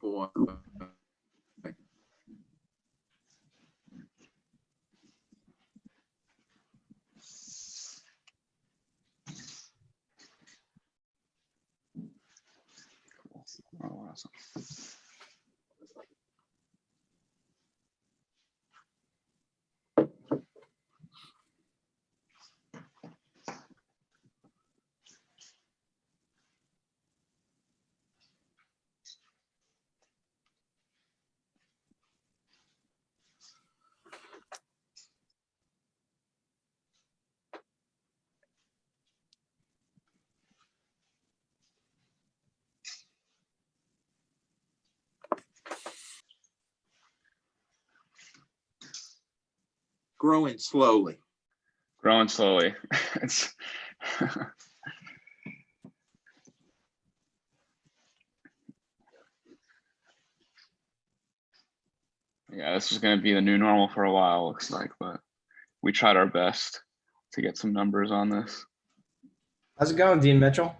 boy. Oh, awesome. Growing slowly. Growing slowly. It's yeah, this is going to be the new normal for a while, looks like, but we tried our best to get some numbers on this. How's it going, Dean Mitchell?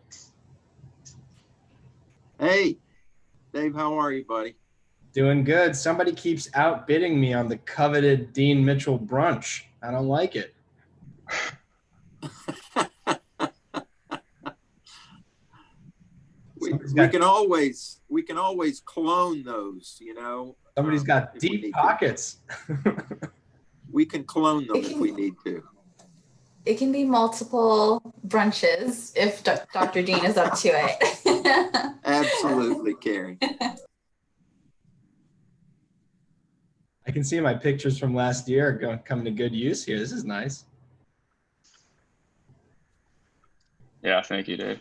Hey, Dave, how are you, buddy? Doing good. Somebody keeps outbidding me on the coveted Dean Mitchell brunch. I don't like it. we can always clone those, you know. Somebody's got deep pockets. We can clone them if we need to. It can be multiple brunches if Dr. Dean is up to it. Absolutely, Carrie. I can see my pictures from last year coming to good use here. This is nice. Yeah, thank you, Dave.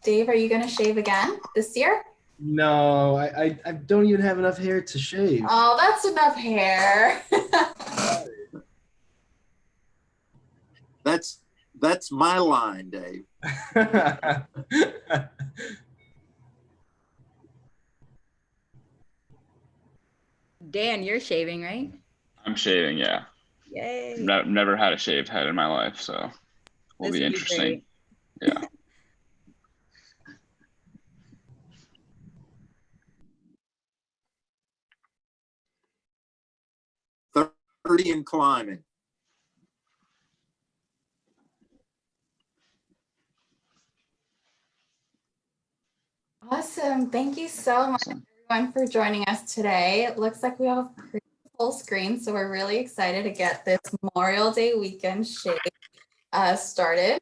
Dave, are you going to shave again this year? No, I don't even have enough hair to shave. Oh, that's enough hair. That's my line, Dave. Dan, you're shaving, right? I'm shaving, yeah. Yay. Never had a shaved head in my life, so will be interesting. Yeah. $30 and climbing. Awesome. Thank you so much, everyone, for joining us today. It looks like we have a pretty full screen, so we're really excited to get this Memorial Day weekend shave started.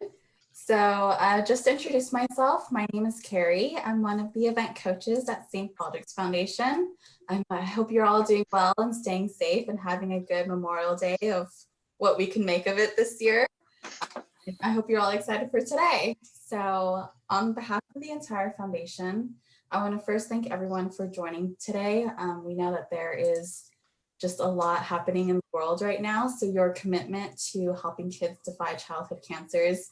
So just to introduce myself, my name is Carrie. I'm one of the event coaches at St. Baldrick's Foundation. I hope you're all doing well and staying safe and having a good Memorial Day of what we can make of it this year. I hope you're all excited for today. So on behalf of the entire foundation, I want to first thank everyone for joining today. We know that there is just a lot happening in the world right now. So your commitment to helping kids defy childhood cancers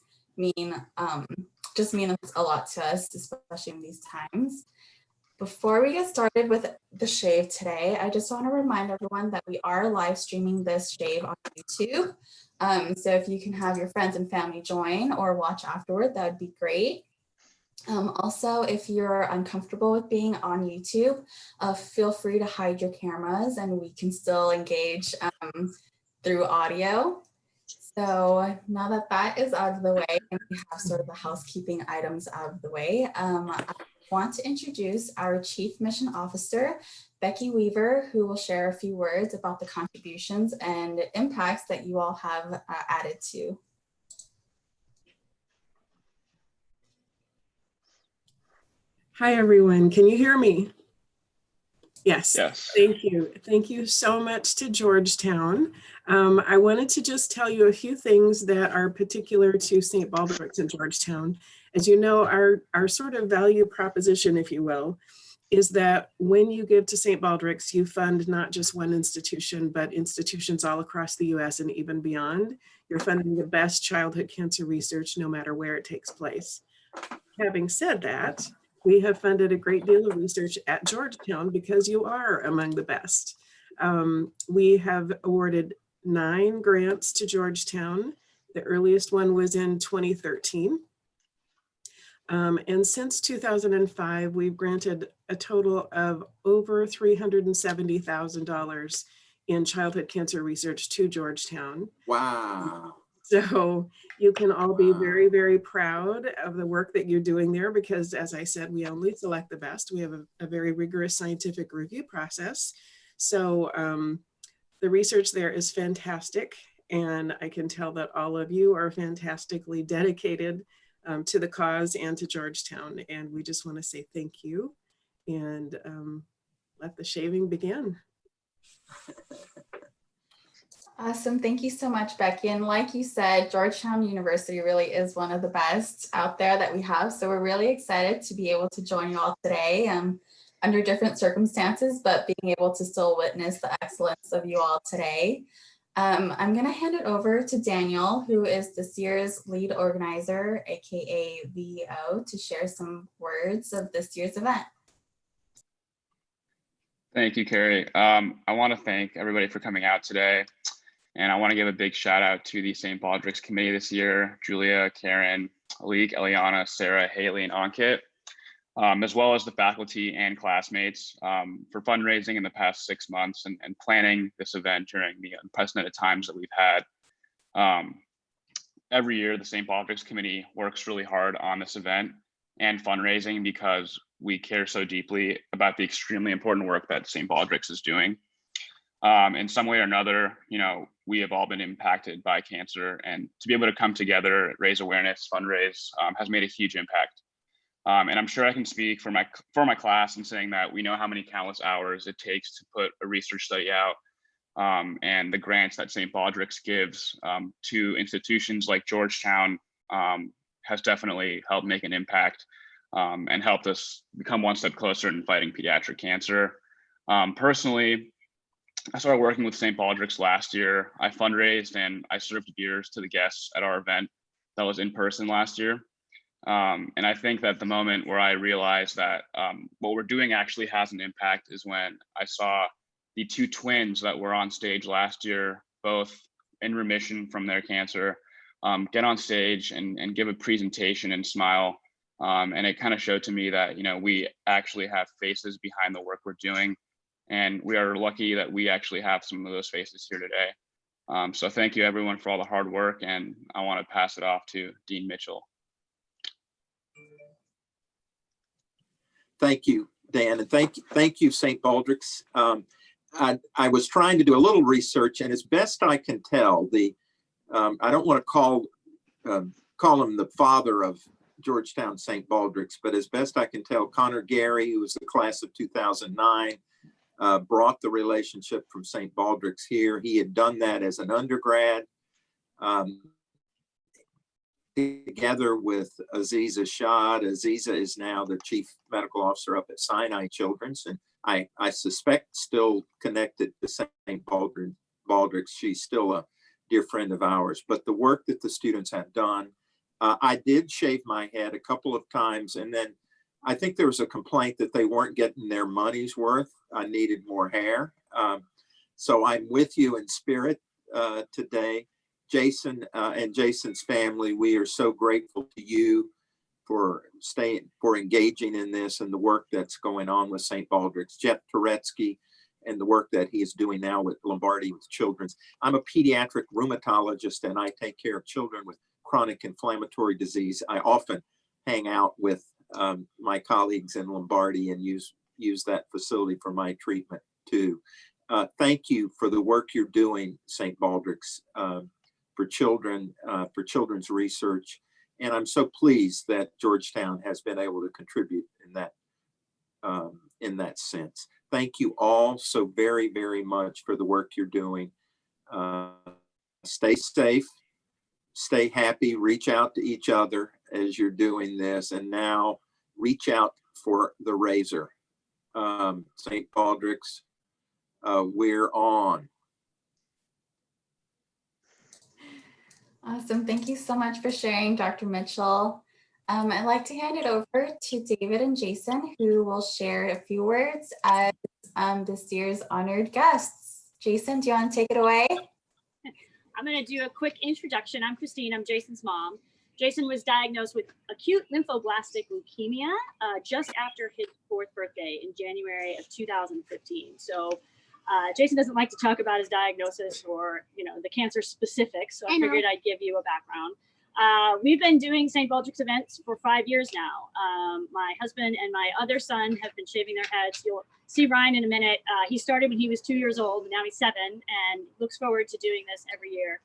just means a lot to us, especially in these times. Before we get started with the shave today, I just want to remind everyone that we are live streaming this shave on YouTube. So if you can have your friends and family join or watch afterward, that would be great. Also, if you're uncomfortable with being on YouTube, feel free to hide your cameras and we can still engage through audio. So now that that is out of the way and we have sort of the housekeeping items out of the way, I want to introduce our Chief Mission Officer, Becky Weaver, who will share a few words about the contributions and impacts that you all have added to. Hi, everyone. Can you hear me? Yes. Yes. Thank you. Thank you so much to Georgetown. I wanted to just tell you a few things that are particular to St. Baldrick's and Georgetown. As you know, our sort of value proposition, if you will, is that when you give to St. Baldrick's, you fund not just one institution, but institutions all across the US and even beyond. You're funding the best childhood cancer research, no matter where it takes place. Having said that, we have funded a great deal of research at Georgetown because you are among the best. We have awarded 9 grants to Georgetown. The earliest one was in 2013. And since 2005, we've granted a total of over $370,000 in childhood cancer research to Georgetown. Wow. So you can all be very, very proud of the work that you're doing there because, as I said, we only select the best. We have a very rigorous scientific review process. So the research there is fantastic. And I can tell that all of you are fantastically dedicated to the cause and to Georgetown. And we just want to say thank you and let the shaving begin. Awesome. Thank you so much, Becky. And like you said, Georgetown University really is one of the best out there that we have. So we're really excited to be able to join you all today under different circumstances, but being able to still witness the excellence of you all today. I'm going to hand it over to Daniel, who is this year's lead organizer, aka VO, to share some words of this year's event. Thank you, Carrie. I want to thank everybody for coming out today. And I want to give a big shout out to the St. Baldrick's committee this year, Julia, Karen, Alik, Eliana, Sarah, Haley, and Ankit, as well as the faculty and classmates for fundraising in the past 6 months and planning this event during the unprecedented times that we've had. Every year, the St. Baldrick's committee works really hard on this event and fundraising because we care so deeply about the extremely important work that St. Baldrick's is doing. In some way or another, we have all been impacted by cancer, and to be able to come together, raise awareness, fundraise has made a huge impact. And I'm sure I can speak for my class in saying that we know how many countless hours it takes to put a research study out, and the grants that St. Baldrick's gives to institutions like Georgetown has definitely helped make an impact and helped us become one step closer in fighting pediatric cancer. Personally, I started working with St. Baldrick's last year. I fundraised and I served beers to the guests at our event that was in person last year. And I think that the moment where I realized that what we're doing actually has an impact is when I saw the two twins that were on stage last year, both in remission from their cancer, get on stage and give a presentation and smile. And it kind of showed to me that, we actually have faces behind the work we're doing. And we are lucky that we actually have some of those faces here today. So thank you everyone for all the hard work, and I want to pass it off to Dean Mitchell. Thank you, Dan, and thank you, St. Baldrick's. I was trying to do a little research, and as best I can tell, I don't want to call him the father of Georgetown St. Baldrick's, but as best I can tell, Connor Gary, who was the class of 2009, brought the relationship from St. Baldrick's here. He had done that as an undergrad, together with Aziza Shad. Aziza is now the chief medical officer up at Sinai Children's, and I suspect still connected to St. Baldrick's. She's still a dear friend of ours. But the work that the students have done, I did shave my head a couple of times, and then I think there was a complaint that they weren't getting their money's worth. I needed more hair. So I'm with you in spirit today. Jason and Jason's family, we are so grateful to you for engaging in this and the work that's going on with St. Baldrick's. Jeff Turetsky and the work that he is doing now with Lombardi with Children's. I'm a pediatric rheumatologist, and I take care of children with chronic inflammatory disease. I often hang out with my colleagues in Lombardi and use that facility for my treatment too. Thank you for the work you're doing, St. Baldrick's, for children, for children's research. And I'm so pleased that Georgetown has been able to contribute in that sense. Thank you all so very, very much for the work you're doing. Stay safe, stay happy, reach out to each other as you're doing this, and now reach out for the razor. St. Baldrick's, we're on. Awesome. Thank you so much for sharing, Dr. Mitchell. I'd like to hand it over to David and Jason, who will share a few words as this year's honored guests. Jason, do you want to take it away? I'm going to do a quick introduction. I'm Christine. I'm Jason's mom. Jason was diagnosed with acute lymphoblastic leukemia just after his 4th birthday in January of 2015. So Jason doesn't like to talk about his diagnosis or, the cancer specifics. So I figured I'd give you a background. We've been doing St. Baldrick's events for 5 years now. My husband and my other son have been shaving their heads. You'll see Ryan in a minute. He started when he was 2 years old, now he's 7, and looks forward to doing this every year.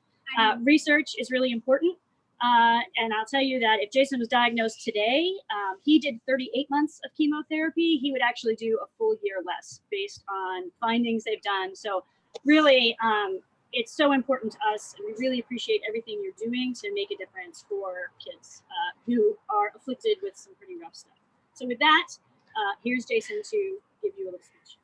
Research is really important. And I'll tell you that if Jason was diagnosed today, he did 38 months of chemotherapy, he would actually do a full year less based on findings they've done. So really, it's so important to us, and we really appreciate everything you're doing to make a difference for kids who are afflicted with some pretty rough stuff. So with that, here's Jason to give you a little speech.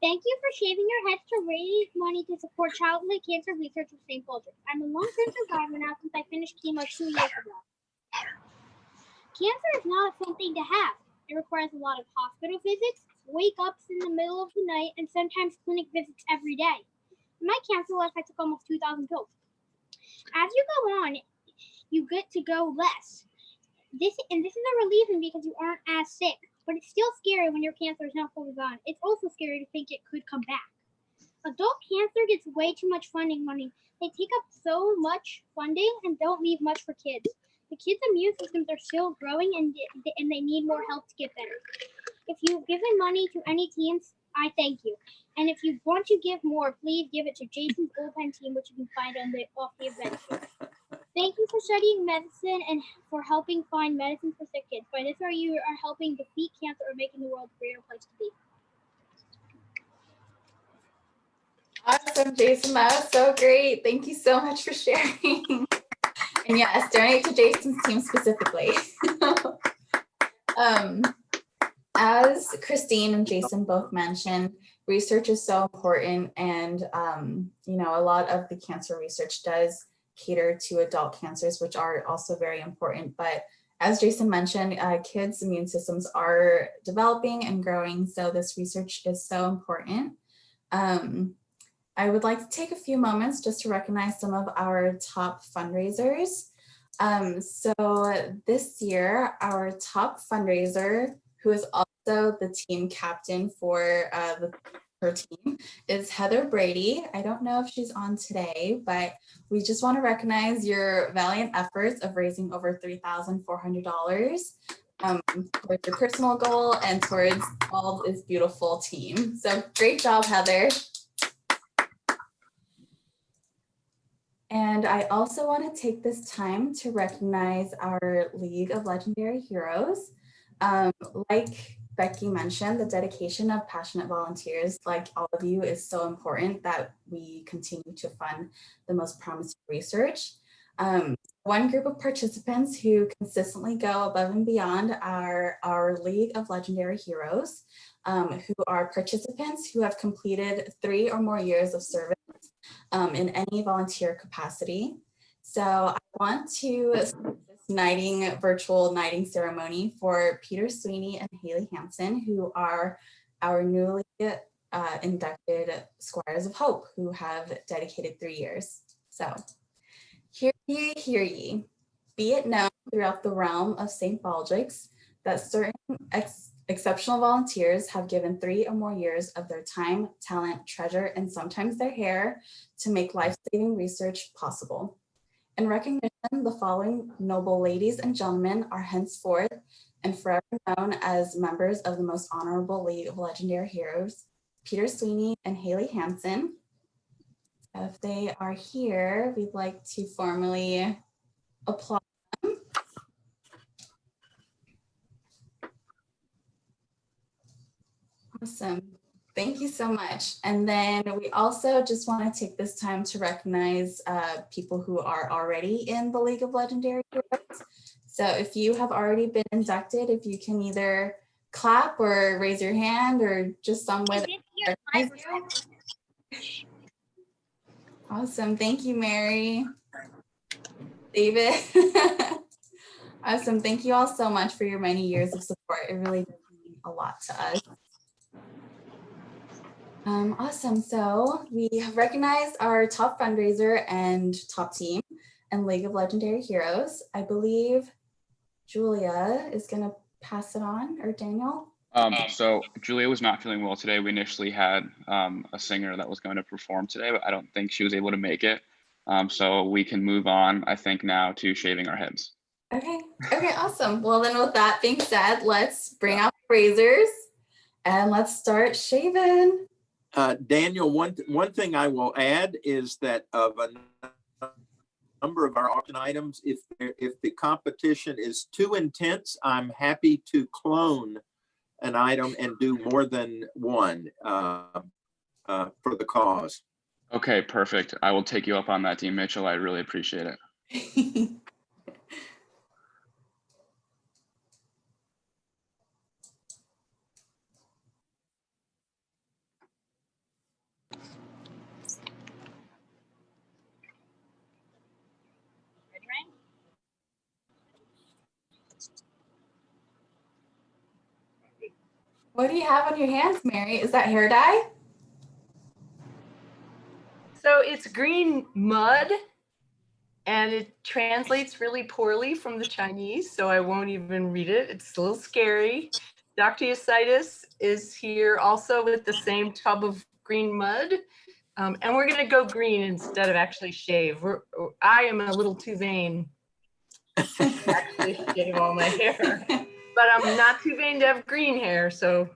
Thank you for shaving your heads to raise money to support childhood cancer research at St. Baldrick. I'm a long-term survivor now since I finished chemo 2 years ago. Cancer is not a fun thing to have. It requires a lot of hospital visits, wake-ups in the middle of the night, and sometimes clinic visits every day. In my cancer life, I took almost 2,000 pills. As you go on, you get to go less. This is a relief because you aren't as sick. But it's still scary when your cancer is not fully gone. It's also scary to think it could come back. Adult cancer gets way too much funding money. They take up so much funding and don't leave much for kids. The kids' immune systems are still growing and they need more help to get better. If you've given money to any teams, I thank you. And if you want to give more, please give it to Jason's bullpen team, which you can find off the event here. Thank you for studying medicine and for helping find medicine for sick kids. By this, you are helping defeat cancer or making the world a greater place to be. Awesome, Jason. That was so great. Thank you so much for sharing. And yes, donate to Jason's team specifically. As Christine and Jason both mentioned, research is so important, and a lot of the cancer research does cater to adult cancers, which are also very important. But as Jason mentioned, kids' immune systems are developing and growing, so this research is so important. I would like to take a few moments just to recognize some of our top fundraisers. So this year, our top fundraiser, who is also the team captain for her team, is Heather Brady. I don't know if she's on today, but we just want to recognize your valiant efforts of raising over $3,400 towards your personal goal and towards all this beautiful team. So great job, Heather. And I also want to take this time to recognize our League of Legendary Heroes. Like Becky mentioned, the dedication of passionate volunteers like all of you is so important that we continue to fund the most promising research. One group of participants who consistently go above and beyond are our League of Legendary Heroes, who are participants who have completed 3 or more years of service in any volunteer capacity. So I want to start this virtual knighting ceremony for Peter Sweeney and Haley Hansen, who are our newly inducted Squires of Hope, who have dedicated 3 years. So hear ye, be it known throughout the realm of St. Baldrick's that certain exceptional volunteers have given 3 or more years of their time, talent, treasure, and sometimes their hair to make life-saving research possible. In recognition, the following noble ladies and gentlemen are henceforth and forever known as members of the most honorable League of Legendary Heroes, Peter Sweeney and Haley Hansen. If they are here, we'd like to formally applaud them. Awesome. Thank you so much. And then we also just want to take this time to recognize people who are already in the League of Legendary Heroes. So if you have already been inducted, if you can either clap or raise your hand or just some way. Awesome. Thank you, Mary. David. Awesome. Thank you all so much for your many years of support. It really does mean a lot to us. Awesome. So we have recognized our top fundraiser and top team and League of Legendary Heroes. I believe Julia is going to pass it on, or Daniel. So Julia was not feeling well today. We initially had a singer that was going to perform today, but I don't think she was able to make it. So we can move on, I think, now to shaving our heads. Okay. Okay, awesome. Well, then with that being said, let's bring out razors and let's start shaving. Daniel, one thing I will add is that of a number of our auction items, if the competition is too intense, I'm happy to clone an item and do more than one for the cause. Okay, perfect. I will take you up on that, Dean Mitchell. I really appreciate it. Ready, Ryan? What do you have on your hands, Mary? Is that hair dye? So it's green mud, and it translates really poorly from the Chinese, so I won't even read it. It's a little scary. Dr. Yasitis is here also with the same tub of green mud. And we're gonna go green instead of actually shave. I am a little too vain to actually shave all my hair, but I'm not too vain to have green hair, so.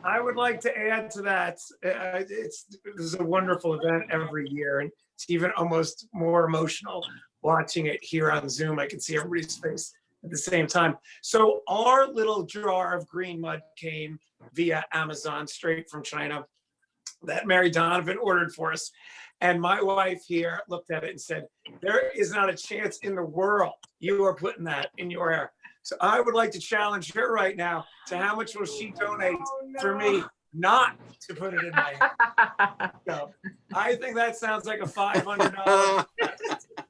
I would like to add to that. This is a wonderful event every year, and it's even almost more emotional watching it here on Zoom. I can see everybody's face at the same time. So our little jar of green mud came via Amazon straight from China that Mary Donovan ordered for us. And my wife here looked at it and said, there is not a chance in the world you are putting that in your hair. So I would like to challenge her right now to how much will she donate for me not to put it in my hair. So I think that sounds like a $500.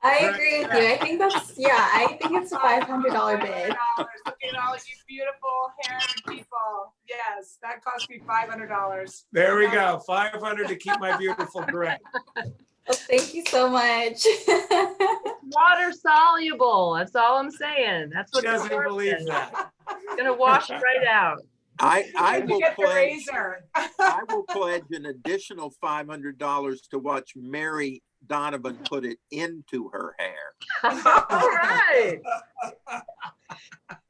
I agree with you. I think that's, yeah, I think it's a $500 bid. Look at all you beautiful haired people. Yes, that cost me $500. There we go, 500 to keep my beautiful gray. Well, thank you so much. Water soluble, that's all I'm saying. That's what She doesn't believe that. It's gonna wash right out. I will Get the pledge. razor. I will pledge an additional $500 to watch Mary Donovan put it into her hair. All right.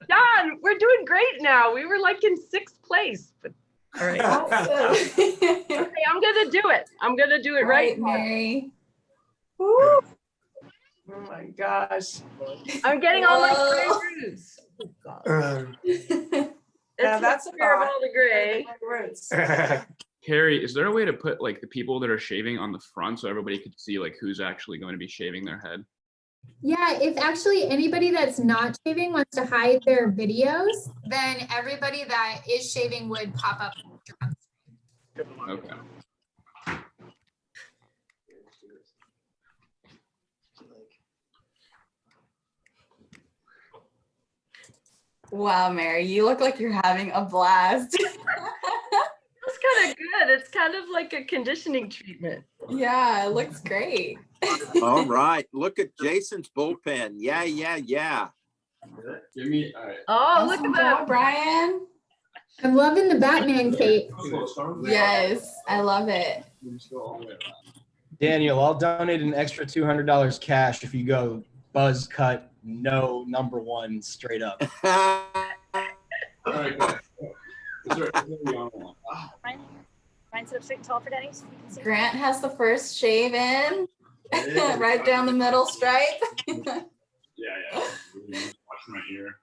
John, we're doing great now. We were like in 6th place. But, all right. Okay, I'm gonna do it. I'm gonna do it right, Mary. Woo. Oh my gosh. I'm getting all my gray roots. Yeah, that's the fear of all the gray. Roots. Carrie, is there a way to put like the people that are shaving on the front so everybody could see like who's actually going to be shaving their head? Yeah, if actually anybody that's not shaving wants to hide their videos, then everybody that is shaving would pop up. Okay. Wow, Mary, you look like you're having a blast. That's kind of good. It's kind of like a conditioning treatment. Yeah, it looks great. All right, look at Jason's bullpen. Yeah. Give me. All right. Oh, Awesome look at job, that. Brian. I'm loving the Batman cape. Yes, I love it. Daniel, I'll donate an extra $200 cash if you go buzz cut, no number one straight up. All right. Is there one? Ryan, sit up straight and tall for Daddy so we can see. Grant has the first shave in. Right down the middle stripe. Yeah. Watch my ear.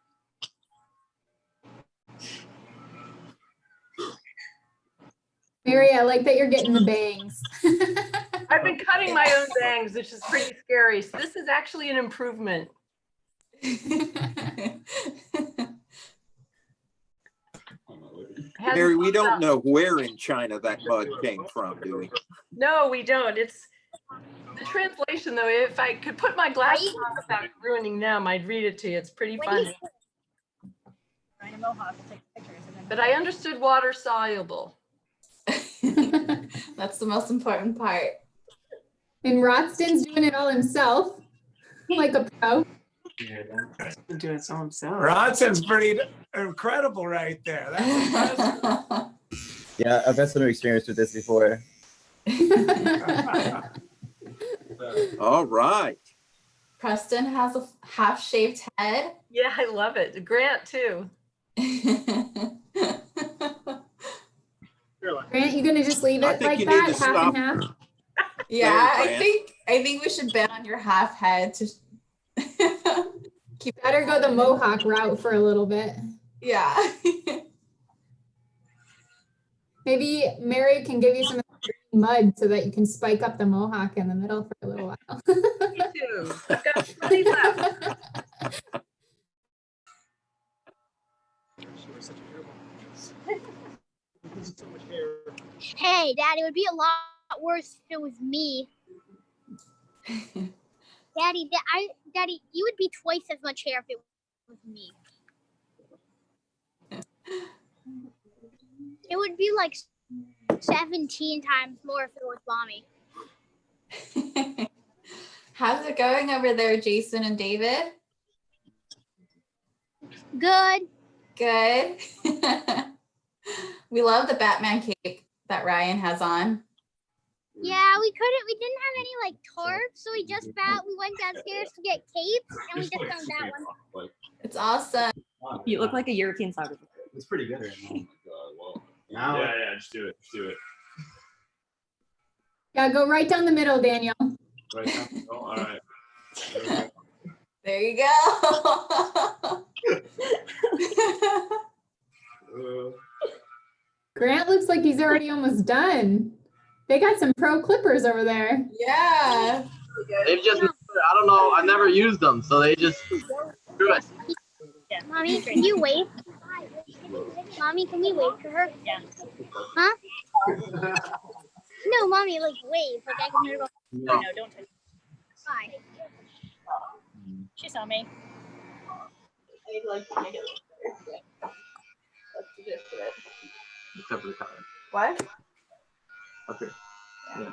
Mary, I like that you're getting the bangs. I've been cutting my own bangs, which is pretty scary. So this is actually an improvement. Mary, we don't know where in China that mud came from, do we? No, we don't. It's the translation, though. If I could put my glasses on without ruining them, I'd read it to you. It's pretty funny. Ryan and Mohawk will take pictures. And then But I understood water soluble. That's the most important part. And Rodston's doing it all himself, like a pro. Been doing it all himself. Rodson's pretty incredible right there. That's impressive. Yeah, I've had some experience with this before. All right. Preston has a half-shaved head. Yeah, I love it. Grant too. Grant, you gonna just leave I it think like you need that, to half stop. and half? Yeah, Grant. I think we should bet on your half head to keep. Better go the Mohawk route for a little bit. Yeah. Maybe Mary can give you some mud so that you can spike up the Mohawk in the middle for a little while. Me too. I've got plenty left. Hey, Dad, it would be a lot worse if it was me. Daddy, Daddy, you would be twice as much hair if it was me. It would be like 17 times more if it was Mommy. How's it going over there, Jason and David? Good. Good. We love the Batman cape that Ryan has on. Yeah, we didn't have any like tarps, so we went downstairs to get capes, and we just found that one. It's awesome. You look like a European soccer player. It's pretty good right now. Yeah, just do it. Just do it. Yeah, go right down the middle, Daniel. Right now. Oh, all right. There you go. Grant looks like he's already almost done. They got some pro clippers over there. Yeah. They've just, I don't know, I never used them, so they just do it. Mommy, can you wave? Mommy, can we wave to her? Yeah. Huh? No, Mommy, like wave. Like I can hear her go. No, don't touch. Hi. She saw me. I'd like to make it look better. Let's do this to it. except for the color. What? Up here. Yeah.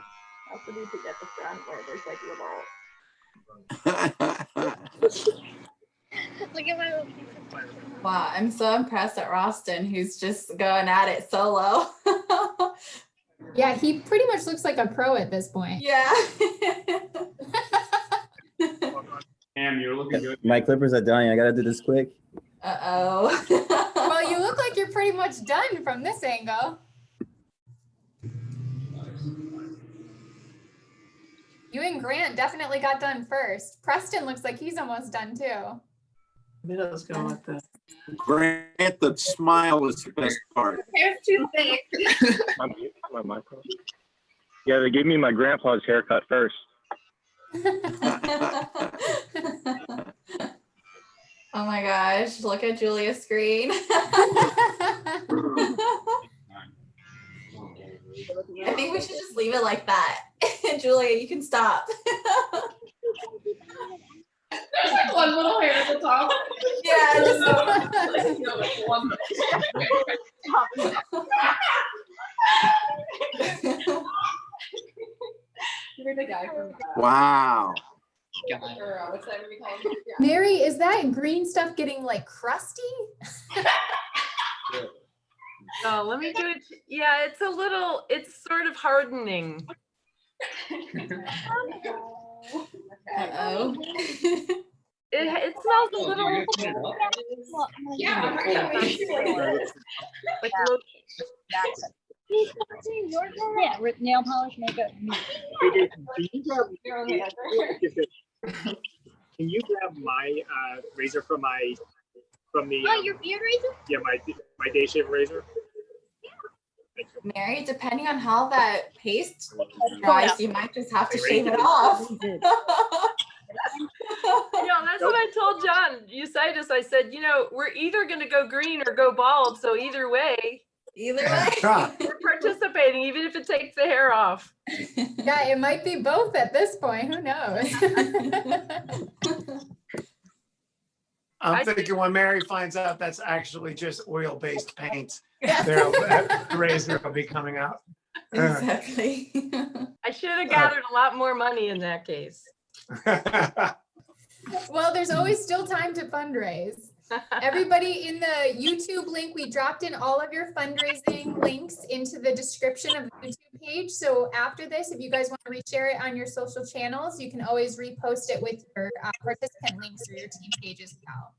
Also need to get the front where there's like little. Look at my little. Wow, I'm so impressed at Roston, who's just going at it solo. Yeah, he pretty much looks like a pro at this point. Yeah. Cam, you're looking good. My clippers are dying. I gotta do this quick. Uh-oh. Well, you look like you're pretty much done from this angle. You and Grant definitely got done first. Preston looks like he's almost done too. Middle's going with the. Grant, the smile is the best part. Hair's too thick. My micro. Yeah, they gave me my grandpa's haircut first. Oh my gosh, look at Julia's screen. I think we should just leave it like that. Julia, you can stop. One little hair at the top. Yeah, just You're the guy from Wow. what's that movie called? Mary, is that green stuff getting like crusty? Oh, let me do it. Yeah, it's a little, it's sort of hardening. Uh-oh. It smells a little. Yeah. Like Yeah, with nail polish, makeup. Can you grab my razor from the Oh, your beard razor? yeah, my day shave razor? Mary, depending on how that paste dries, you might just have to shave it off. That's what I told John Eusitis. I said, we're either going to go green or go bald. So either way, we're participating, even if it takes the hair off. Yeah, it might be both at this point. Who knows? I'm thinking when Mary finds out that's actually just oil-based paint, The razor will be coming out. Exactly. I should have gathered a lot more money in that case. Well, there's always still time to fundraise. Everybody, in the YouTube link, we dropped in all of your fundraising links into the description of the YouTube page. So after this, if you guys want to reshare it on your social channels, you can always repost it with your participant links or your team page as well.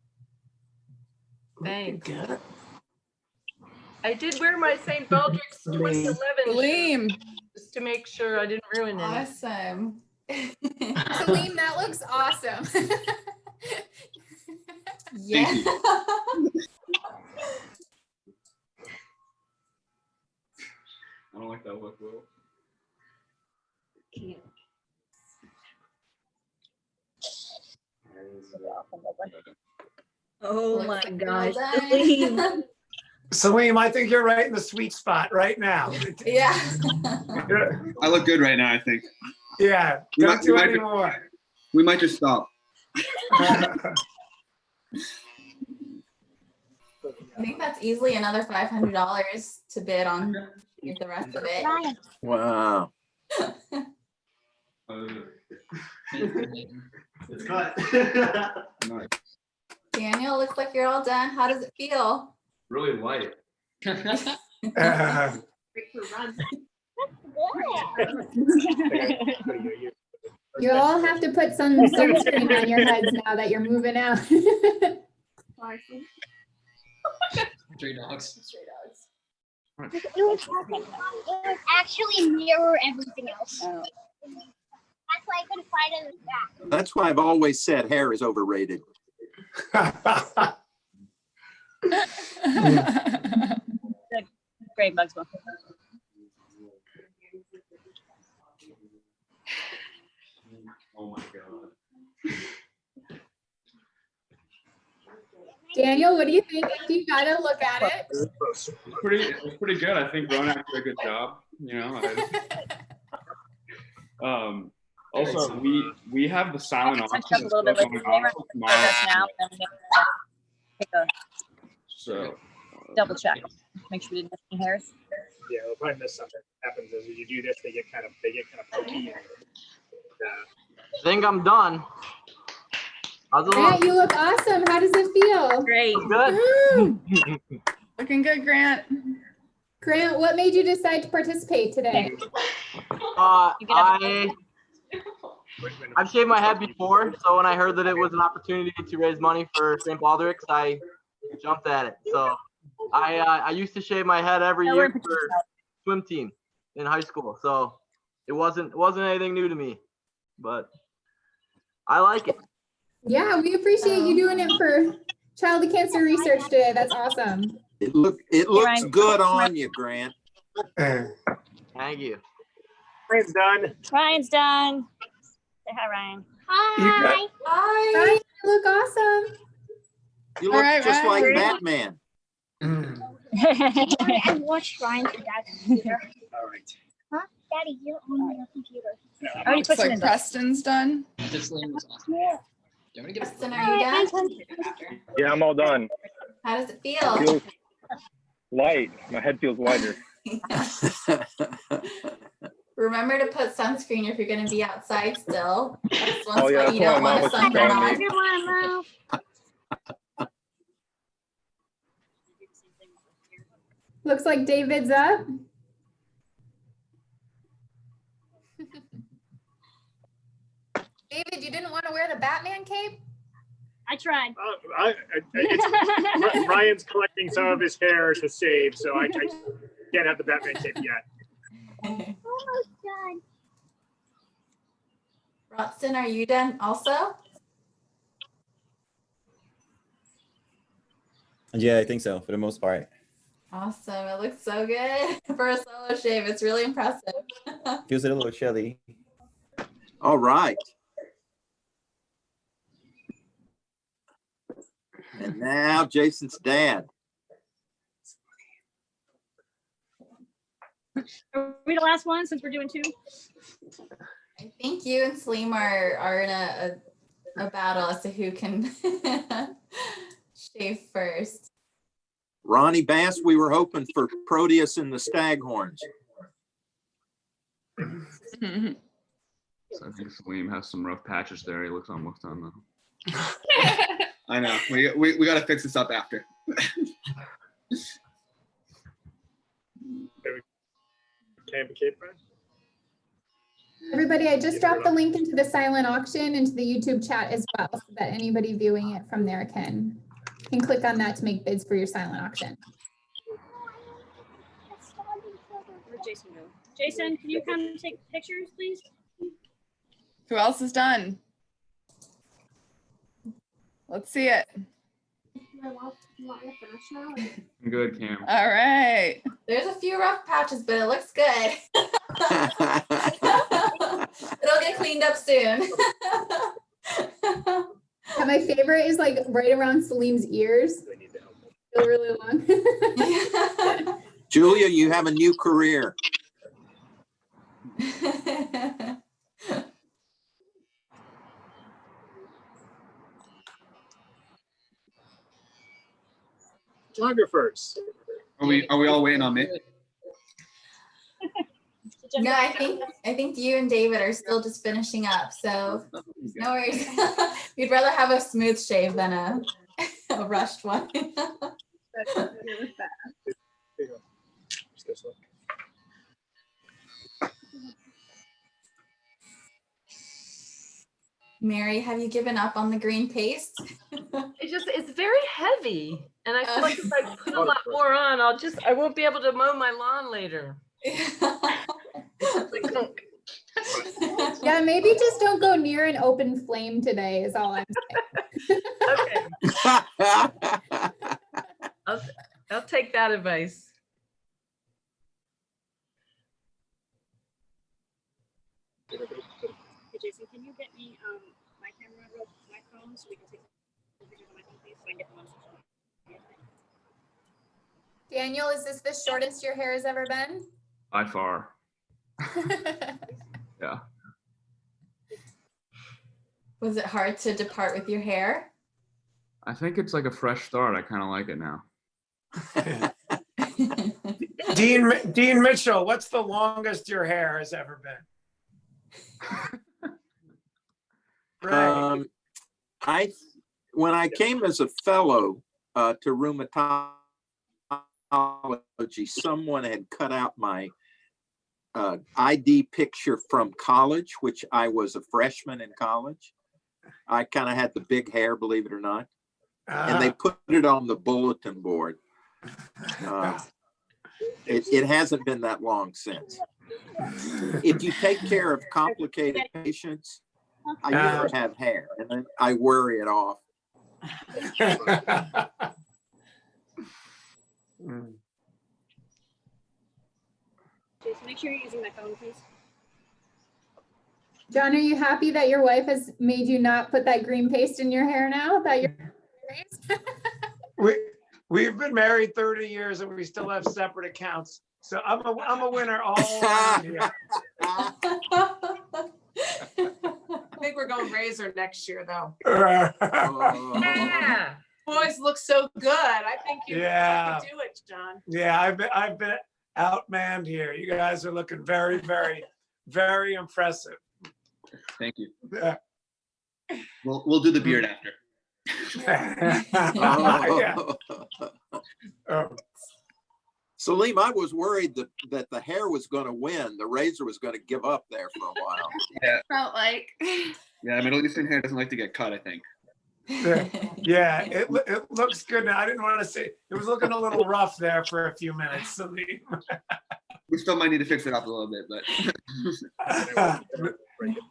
Thanks. I did wear my St. Baldrick's 2011 shirt, just to make sure I didn't ruin it. Awesome. Salim, that looks awesome. Yeah. I don't like that look, Will. Oh Looks my like gosh. well done. Salim. Salim, I think you're right in the sweet spot right now. Yeah. I look good right now, I think. Yeah, We don't might- do we might any be- more. We might just stop. I think that's easily another $500 to bid on the rest of it. Ryan, Wow. It's cut. Nice. Daniel, looks like you're all done. How does it feel? Really light. You all have to put some sunscreen on your heads now that you're moving out. Stray dogs. it was actually mirror everything else. That's why I couldn't find it in the back. That's why I've always said hair is overrated. Great, Bugs Bunny. Oh my god. Daniel, what do you think? After you got to look at it. It was pretty good. I think Ronak did a good job. You know. Also, we have the silent Touch auction up a little bit going with on the till neighbor tomorrow. now. And then take a So double check. Make sure we didn't miss any hairs. Yeah, we'll probably miss something. Happens is you do this, they get kind of pokey. And, I think I'm done. How's it Grant, look? you look awesome. How does it feel? Great. Good. Looking good, Grant. Grant, what made you decide to participate today? I've shaved my head before, so when I heard that it was an opportunity to raise money for St. Baldrick's, I jumped at it. So I used to shave my head every year for swim team in high school, so it wasn't anything new to me, but I like it. Yeah, we appreciate you doing it for Child Cancer Research Day. That's awesome. It looks good on you, Grant. Thank you. Ryan's done. Ryan's done. Say hi, Ryan. Hi. Hi. Ryan, you look awesome. You look just like Batman. I watched Ryan's dad's computer. All right. Huh? Daddy, you're on your computer. Already Looks put like in. Preston's done. This lane was awesome. Yeah. Do you want to get Preston, are you done? Yeah, I'm all done. How does it feel? Feels light. My head feels lighter. Remember to put sunscreen if you're going to be outside still. This one's Oh, yeah, what you that's don't why want my to mom was sunburn telling on. me. Looks like David's up. David, you didn't want to wear the Batman cape? I tried. Ryan's collecting some of his hair to save, so I can't have the Batman cape yet. Almost done. Roxton, are you done also? Yeah, I think so for the most part. Awesome. It looks so good for a solo shave. It's really impressive. Feels a little chilly. All right. And now Jason's dad. Are we the last one since we're doing two? I think you and Salim are in a battle as to who can shave first. Ronnie Bass, we were hoping for Proteus and the Staghorns. So I think Salim has some rough patches there. He looks almost done though. I know. We got to fix this up after. Everybody, I just dropped the link into the silent auction into the YouTube chat as well, so that anybody viewing it from there can click on that to make bids for your silent auction. Where'd Jason go? Jason, can you come take pictures, please? Who else is done? Let's see it. Good, Cam. All right. There's a few rough patches, but it looks good. It'll get cleaned up soon. And my favorite is like right around Salim's ears. Feel really long. Julia, you have a new career. Photographers. Are we all waiting on me? No, I think you and David are still just finishing up, so no worries. We'd rather have a smooth shave than a rushed one. Mary, have you given up on the green paste? It's very heavy. And I feel like if I put a lot more on, I won't be able to mow my lawn later. Yeah, maybe just don't go near an open flame today is all I'm saying. Okay. I'll take that advice. Hey, Jason, can you get me my camera, my phone, so we can take pictures on my phone, please, so I can get them on social media? Daniel, is this the shortest your hair has ever been? By far. Yeah. Was it hard to depart with your hair? I think it's like a fresh start. I kind of like it now. Dean Mitchell, what's the longest your hair has ever been? Right. When I came as a fellow to rheumatology, someone had cut out my ID picture from college, which I was a freshman in college. I kind of had the big hair, believe it or not. And they put it on the bulletin board. It hasn't been that long since. If you take care of complicated patients, I never have hair, and then I worry it off. Jason, make sure you're using my phone, please. John, are you happy that your wife has made you not put that green paste in your hair now? That you're We've been married 30 years and we still have separate accounts. So I'm a winner all around here. I think we're going razor next year, though. Yeah. Boys look so good. I think you Yeah. can do it, John. Yeah, I've been outmanned here. You guys are looking very, very, very impressive. Thank you. Yeah. We'll do the beard after. Yeah. Salim, I was worried that the hair was going to win. The razor was going to give up there for a while. Yeah. Felt like. Yeah, Middle Eastern hair doesn't like to get cut, I think. Yeah, it looks good now. I didn't want to say it was looking a little rough there for a few minutes, Salim. We still might need to fix it up a little bit, but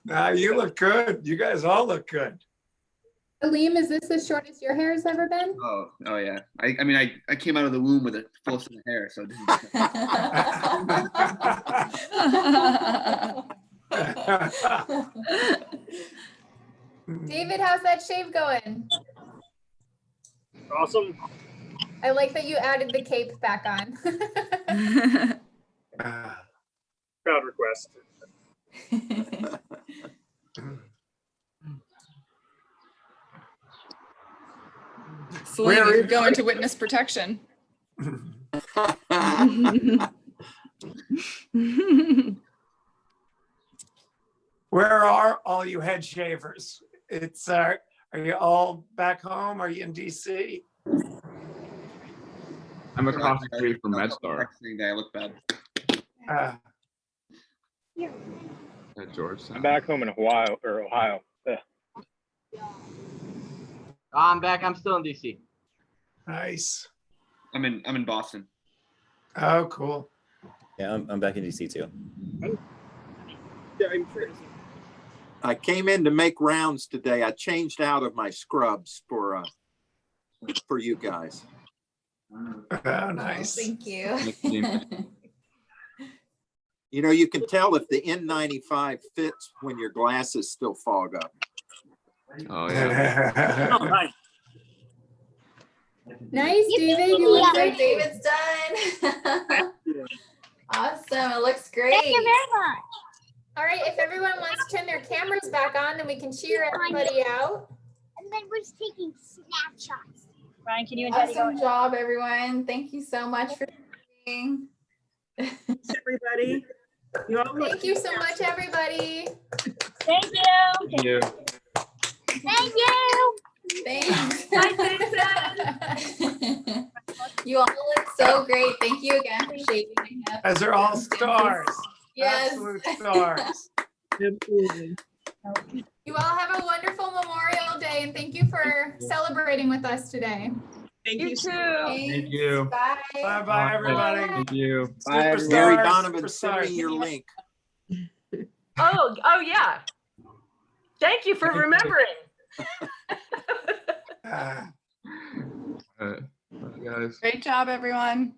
Nah, you look good. You guys all look good. Salim, is this the shortest your hair has ever been? oh yeah. I mean I came out of the womb with a full set of hair, so this is David, how's that shave going? Awesome. I like that you added the cape back on. Crowd request. Salim, you could go into witness protection. Where are all you head shavers? It's are you all back home? Are you in DC? I'm across the street from MedStar I look bad. at Georgetown. I'm back home in Ohio. Ugh. I'm back. I'm still in DC. Nice. I'm in Boston. Oh, cool. Yeah, I'm back in DC too. I came in to make rounds today. I changed out of my scrubs for you guys. Oh, nice. Thank you. You know, you can tell if the N95 fits when your glasses still fog up. Oh yeah. Oh, nice. Nice, David. You Looks look like great. David's done. Awesome. It looks great. Thank you very much. All right, if everyone wants to turn their cameras back on, then we can cheer everybody out. And then we're just taking snapshots. Ryan, can you and Daddy go? Awesome job, everyone. Thank you so much for being. Thanks, everybody. You all look Thank you so much, everybody. Thank you. Thank you. Thank you. Thanks. Bye, Jason. You all look so great. Thank you again for shaving. As are all stars. Yes. Absolute stars. absolutely. You all have a wonderful Memorial Day, and thank you for celebrating with us today. Thank You you. too. Thank you. Bye. Bye bye, everybody. Thank you. Bye, everyone. Gary Superstars, Donovan, send me superstars. your link. Oh yeah. Thank you for remembering. Ah. Bye, guys. Great job, everyone.